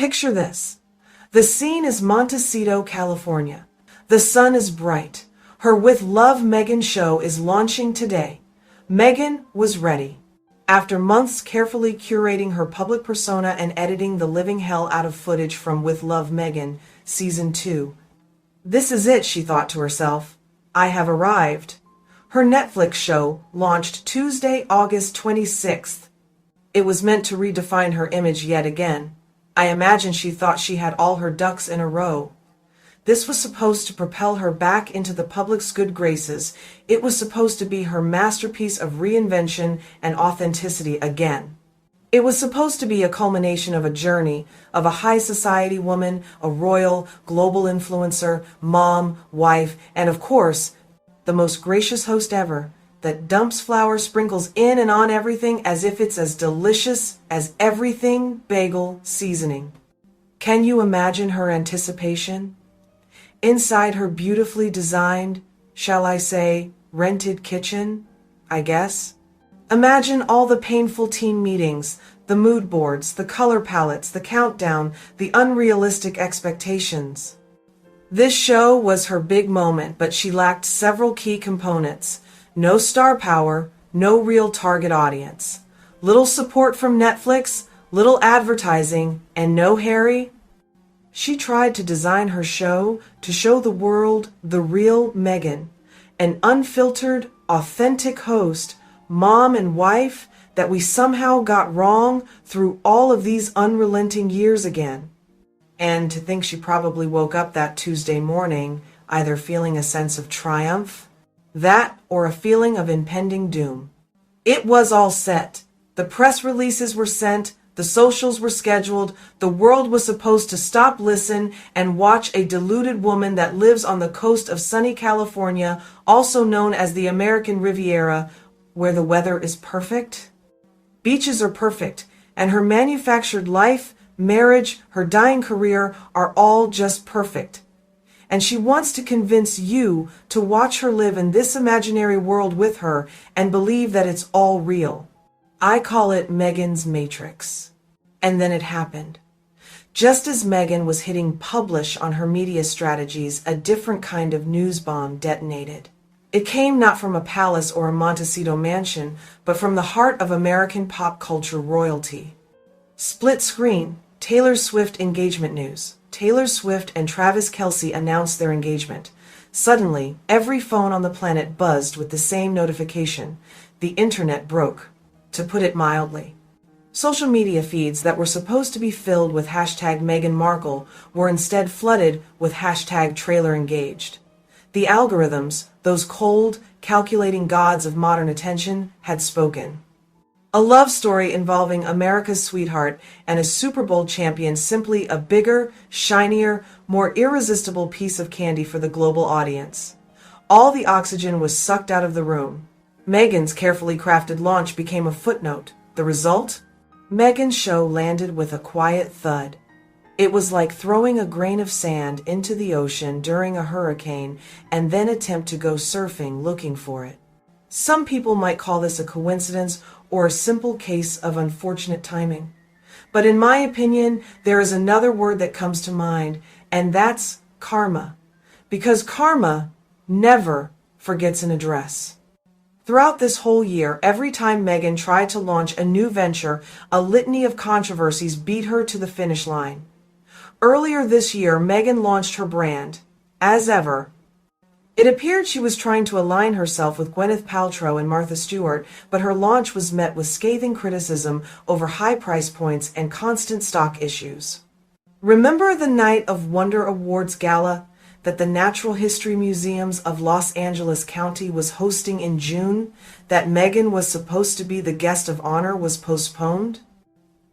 Picture this. The scene is Montecito, California. The sun is bright. Her With Love Meghan show is launching today. Meghan was ready. After months carefully curating her public persona and editing the living hell out of footage from With Love Meghan, Season 2. This is it, she thought to herself. I have arrived. Her Netflix show launched Tuesday, August 26th. It was meant to redefine her image yet again. I imagine she thought she had all her ducks in a row. This was supposed to propel her back into the public's good graces. It was supposed to be her masterpiece of reinvention and authenticity again. It was supposed to be a culmination of a journey of a high society woman, a royal, global influencer, mom, wife, and of course, the most gracious host ever that dumps flour sprinkles in and on everything as if it's as delicious as everything bagel seasoning. Can you imagine her anticipation? Inside her beautifully designed, shall I say, rented kitchen, I guess? Imagine all the painful team meetings, the mood boards, the color palettes, the countdown, the unrealistic expectations. This show was her big moment, but she lacked several key components. No star power, no real target audience. Little support from Netflix, little advertising, and no Harry. She tried to design her show to show the world the real Meghan, an unfiltered, authentic host, mom and wife that we somehow got wrong through all of these unrelenting years again. And to think she probably woke up that Tuesday morning either feeling a sense of triumph, that or a feeling of impending doom. It was all set. The press releases were sent, the socials were scheduled, the world was supposed to stop, listen, and watch a deluded woman that lives on the coast of sunny California, also known as the American Riviera, where the weather is perfect. Beaches are perfect, and her manufactured life, marriage, her dying career are all just perfect. And she wants to convince you to watch her live in this imaginary world with her and believe that it's all real. I call it Meghan's Matrix. And then it happened. Just as Meghan was hitting publish on her media strategies, a different kind of news bomb detonated. It came not from a palace or a Montecito mansion, but from the heart of American pop culture royalty. Split screen, Taylor Swift engagement news. Taylor Swift and Travis Kelce announced their engagement. Suddenly, every phone on the planet buzzed with the same notification. The internet broke, to put it mildly. Social media feeds that were supposed to be filled with hashtag Meghan Markle were instead flooded with hashtag trailer engaged. The algorithms, those cold, calculating gods of modern attention, had spoken. A love story involving America's sweetheart and a Super Bowl champion, simply a bigger, shinier, more irresistible piece of candy for the global audience. All the oxygen was sucked out of the room. Meghan's carefully crafted launch became a footnote. The result? Meghan's show landed with a quiet thud. It was like throwing a grain of sand into the ocean during a hurricane and then attempt to go surfing looking for it. Some people might call this a coincidence or a simple case of unfortunate timing. But in my opinion, there is another word that comes to mind, and that's karma. Because karma never forgets an address. Throughout this whole year, every time Meghan tried to launch a new venture, a litany of controversies beat her to the finish line. Earlier this year, Meghan launched her brand. As ever, it appeared she was trying to align herself with Gwyneth Paltrow and Martha Stewart, but her launch was met with scathing criticism over high price points and constant stock issues. Remember the Night of Wonder Awards Gala that the Natural History Museums of Los Angeles County was hosting in June, that Meghan was supposed to be the guest of honor, was postponed?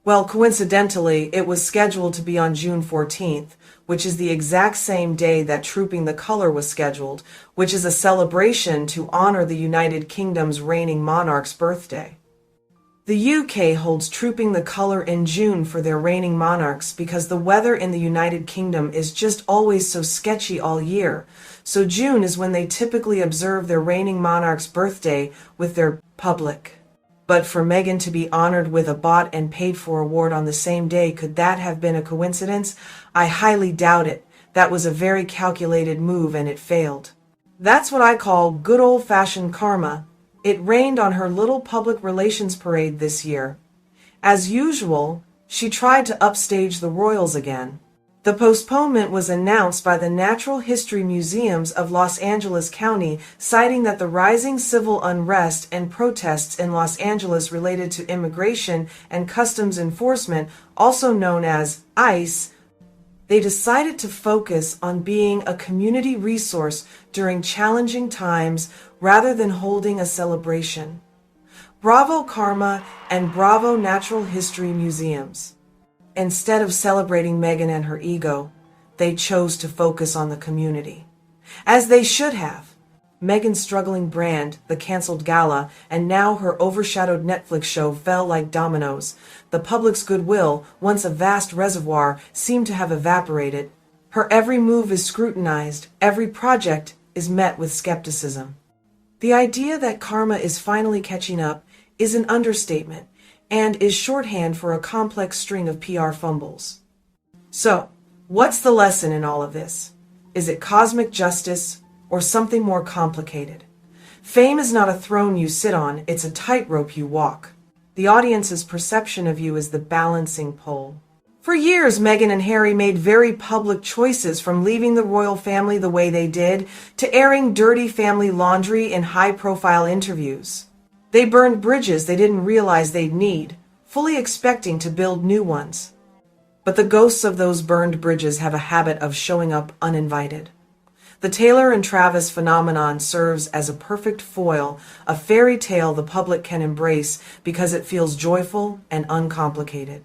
Well, coincidentally, it was scheduled to be on June 14th, which is the exact same day that Trooping the Color was scheduled, which is a celebration to honor the United Kingdom's reigning monarch's birthday. The UK holds Trooping the Color in June for their reigning monarchs because the weather in the United Kingdom is just always so sketchy all year, so June is when they typically observe their reigning monarch's birthday with their public. But for Meghan to be honored with a bought and paid for award on the same day, could that have been a coincidence? I highly doubt it. That was a very calculated move and it failed. That's what I call good old-fashioned karma. It rained on her little public relations parade this year. As usual, she tried to upstage the royals again. The postponement was announced by the Natural History Museums of Los Angeles County, citing that the rising civil unrest and protests in Los Angeles related to Immigration and Customs Enforcement, also known as ICE. They decided to focus on being a community resource during challenging times rather than holding a celebration. Bravo Karma and bravo Natural History Museums. Instead of celebrating Meghan and her ego, they chose to focus on the community. As they should have. Meghan's struggling brand, the canceled gala, and now her overshadowed Netflix show fell like dominoes. The public's goodwill, once a vast reservoir, seemed to have evaporated. Her every move is scrutinized, every project is met with skepticism. The idea that karma is finally catching up is an understatement and is shorthand for a complex string of PR fumbles. So, what's the lesson in all of this? Is it cosmic justice or something more complicated? Fame is not a throne you sit on, it's a tightrope you walk. The audience's perception of you is the balancing pole. For years, Meghan and Harry made very public choices, from leaving the royal family the way they did to airing dirty family laundry in high-profile interviews. They burned bridges they didn't realize they'd need, fully expecting to build new ones. But the ghosts of those burned bridges have a habit of showing up uninvited. The Taylor and Travis phenomenon serves as a perfect foil, a fairy tale the public can embrace because it feels joyful and uncomplicated.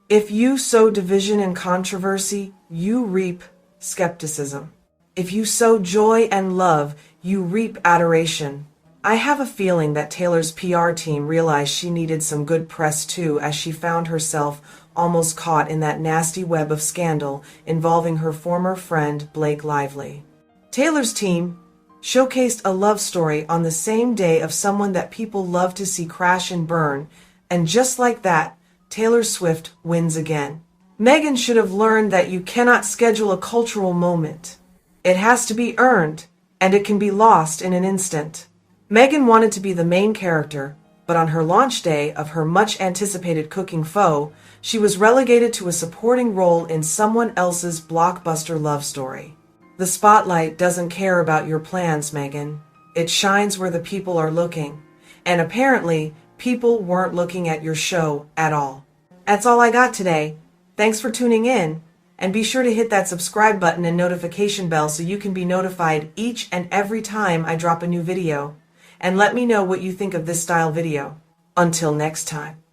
If you sow division and controversy, you reap skepticism. If you sow joy and love, you reap adoration. I have a feeling that Taylor's PR team realized she needed some good press too, as she found herself almost caught in that nasty web of scandal involving her former friend Blake Lively. Taylor's team showcased a love story on the same day of someone that people love to see crash and burn, and just like that, Taylor Swift wins again. Meghan should have learned that you cannot schedule a cultural moment. It has to be earned, and it can be lost in an instant. Meghan wanted to be the main character, but on her launch day of her much-anticipated cooking pho, she was relegated to a supporting role in someone else's blockbuster love story. The spotlight doesn't care about your plans, Meghan. It shines where the people are looking, and apparently, people weren't looking at your show at all. That's all I got today. Thanks for tuning in, and be sure to hit that subscribe button and notification bell so you can be notified each and every time I drop a new video. And let me know what you think of this style video. Until next time.